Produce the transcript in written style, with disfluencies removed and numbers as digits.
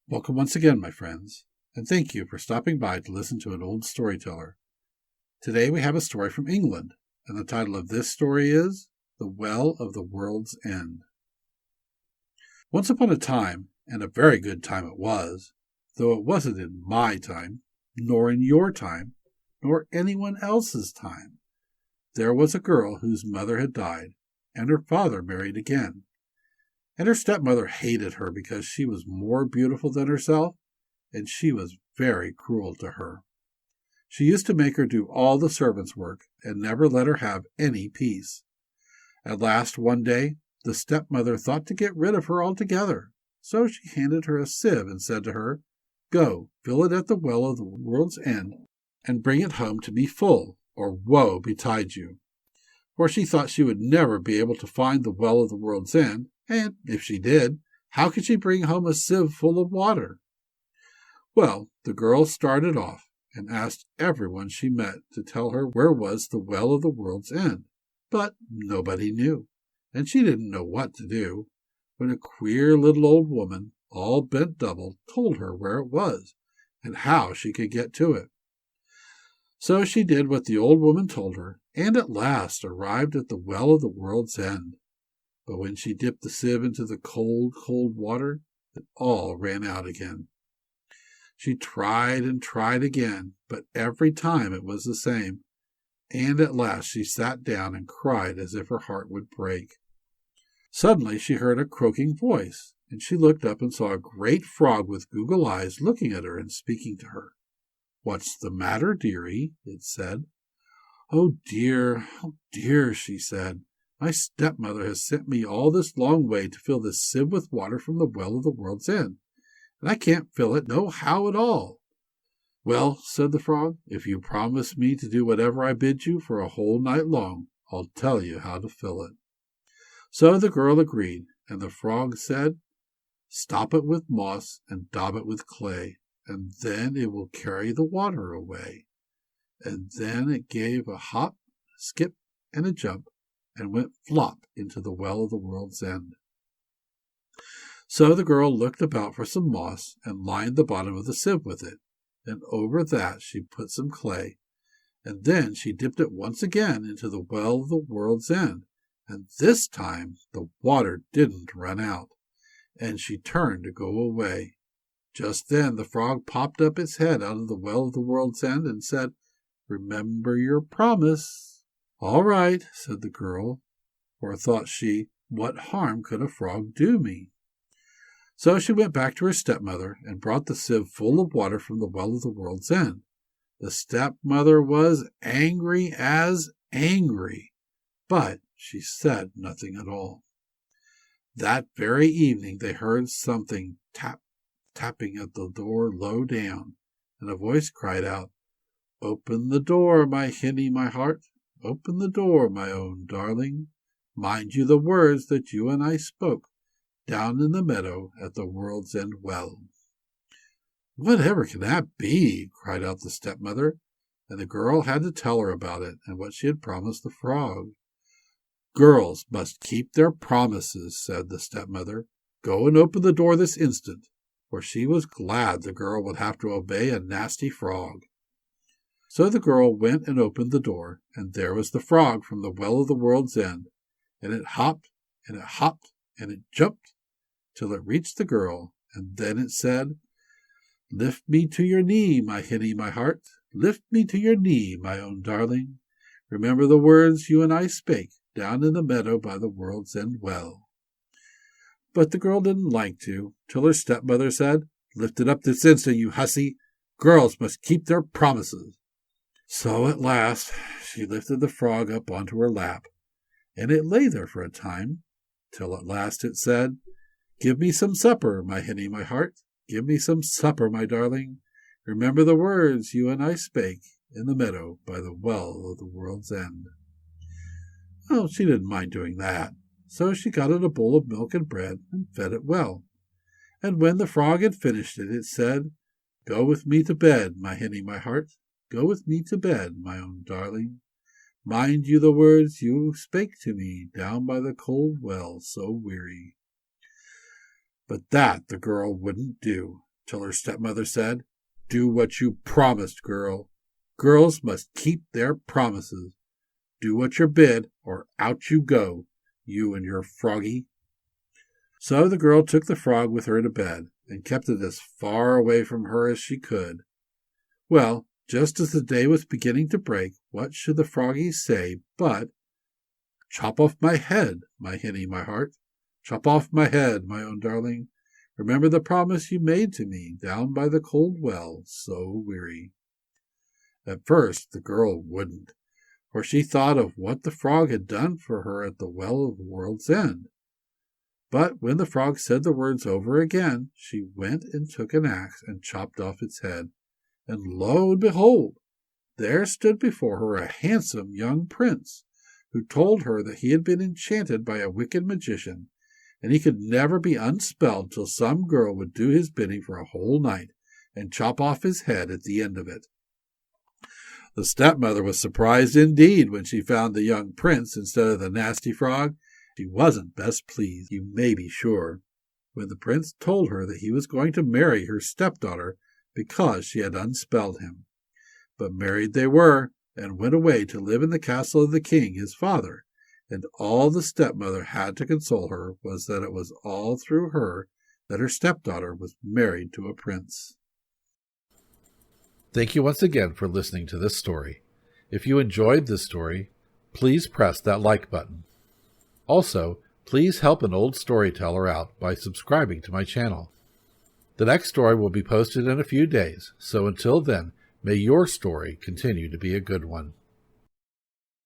Welcome once again, my friends, and thank you for stopping by to listen to an old storyteller. Today we have a story from England, and the title of this story is The Well of the World's End. Once upon a time, and a very good time it was, though it wasn't in my time, nor in your time, nor anyone else's time, there was a girl whose mother had died, and her father married again. And her stepmother hated her because she was more beautiful than herself, and she was very cruel to her. She used to make her do all the servants' work and never let her have any peace. At last, one day, the stepmother thought to get rid of her altogether, so she handed her a sieve and said to her, "Go, fill it at the well of the world's end, and bring it home to me full, or woe betide you." For she thought she would never be able to find the well of the world's end, and if she did, how could she bring home a sieve full of water? Well, the girl started off and asked everyone she met to tell her where was the well of the world's end, but nobody knew, and she didn't know what to do, when a queer little old woman, all bent double, told her where it was, and how she could get to it. So she did what the old woman told her, and at last arrived at the well of the world's end. But when she dipped the sieve into the cold, cold water, it all ran out again. She tried and tried again, but every time it was the same, and at last she sat down and cried as if her heart would break. Suddenly she heard a croaking voice, and she looked up and saw a great frog with goggle eyes looking at her and speaking to her. "What's the matter, dearie?" it said. Oh, dear," she said. "My stepmother has sent me all this long way to fill this sieve with water from the well of the world's end, and I can't fill it no how at all." "Well," said the frog, "if you promise me to do whatever I bid you for a whole night long, I'll tell you how to fill it." So the girl agreed, and the frog said, "Stop it with moss and daub it with clay, and then it will carry the water away." And then it gave a hop, a skip, and a jump, and went flop into the well of the world's end. So the girl looked about for some moss and lined the bottom of the sieve with it, and over that she put some clay, and then she dipped it once again into the well of the world's end, and this time the water didn't run out, and she turned to go away. Just then the frog popped up its head out of the well of the world's end and said, "Remember your promise." "All right," said the girl, for thought she, "what harm could a frog do me?" So she went back to her stepmother and brought the sieve full of water from the well of the world's end. The stepmother was angry as angry, but she said nothing at all. That very evening they heard something tapping at the door low down, and a voice cried out, "Open the door, my hinny, my heart. Open the door, my own darling. Mind you the words that you and I spoke down in the meadow at the world's end well." "Whatever can that be?" cried out the stepmother, and the girl had to tell her about it and what she had promised the frog. "Girls must keep their promises," said the stepmother. "Go and open the door this instant," for she was glad the girl would have to obey a nasty frog. So the girl went and opened the door, and there was the frog from the well of the world's end, and it hopped, and it hopped, and it jumped, till it reached the girl, and then it said, "Lift me to your knee, my hinny, my heart. Lift me to your knee, my own darling. Remember the words you and I spake down in the meadow by the world's end well." But the girl didn't like to, till her stepmother said, "Lift it up this instant, you hussy. Girls must keep their promises." So at last she lifted the frog up onto her lap, and it lay there for a time, till at last it said, "Give me some supper, my hinny, my heart. Give me some supper, my darling. Remember the words you and I spake in the meadow by the well of the world's end." Well, she didn't mind doing that, so she got it a bowl of milk and bread and fed it well. And when the frog had finished it, it said, "Go with me to bed, my hinny, my heart. Go with me to bed, my own darling. Mind you the words you spake to me down by the cold well so weary." But that the girl wouldn't do, till her stepmother said, "Do what you promised, girl. Girls must keep their promises. Do what you're bid, or out you go, you and your froggy." So the girl took the frog with her to bed, and kept it as far away from her as she could. Well, just as the day was beginning to break, what should the froggies say but, "Chop off my head, my hinny, my heart. Chop off my head, my own darling. Remember the promise you made to me down by the cold well, so weary." At first the girl wouldn't, for she thought of what the frog had done for her at the well of the world's end. But when the frog said the words over again, she went and took an axe and chopped off its head. And lo and behold, there stood before her a handsome young prince, who told her that he had been enchanted by a wicked magician, and he could never be unspelled till some girl would do his bidding for a whole night, and chop off his head at the end of it. The stepmother was surprised indeed when she found the young prince instead of the nasty frog. She wasn't best pleased, you may be sure, when the prince told her that he was going to marry her stepdaughter because she had unspelled him. But married they were, and went away to live in the castle of the king, his father, and all the stepmother had to console her was that it was all through her that her stepdaughter was married to a prince. Thank you once again for listening to this story. If you enjoyed this story, please press that like button. Also, please help an old storyteller out by subscribing to my channel. The next story will be posted in a few days, so until then, may your story continue to be a good one.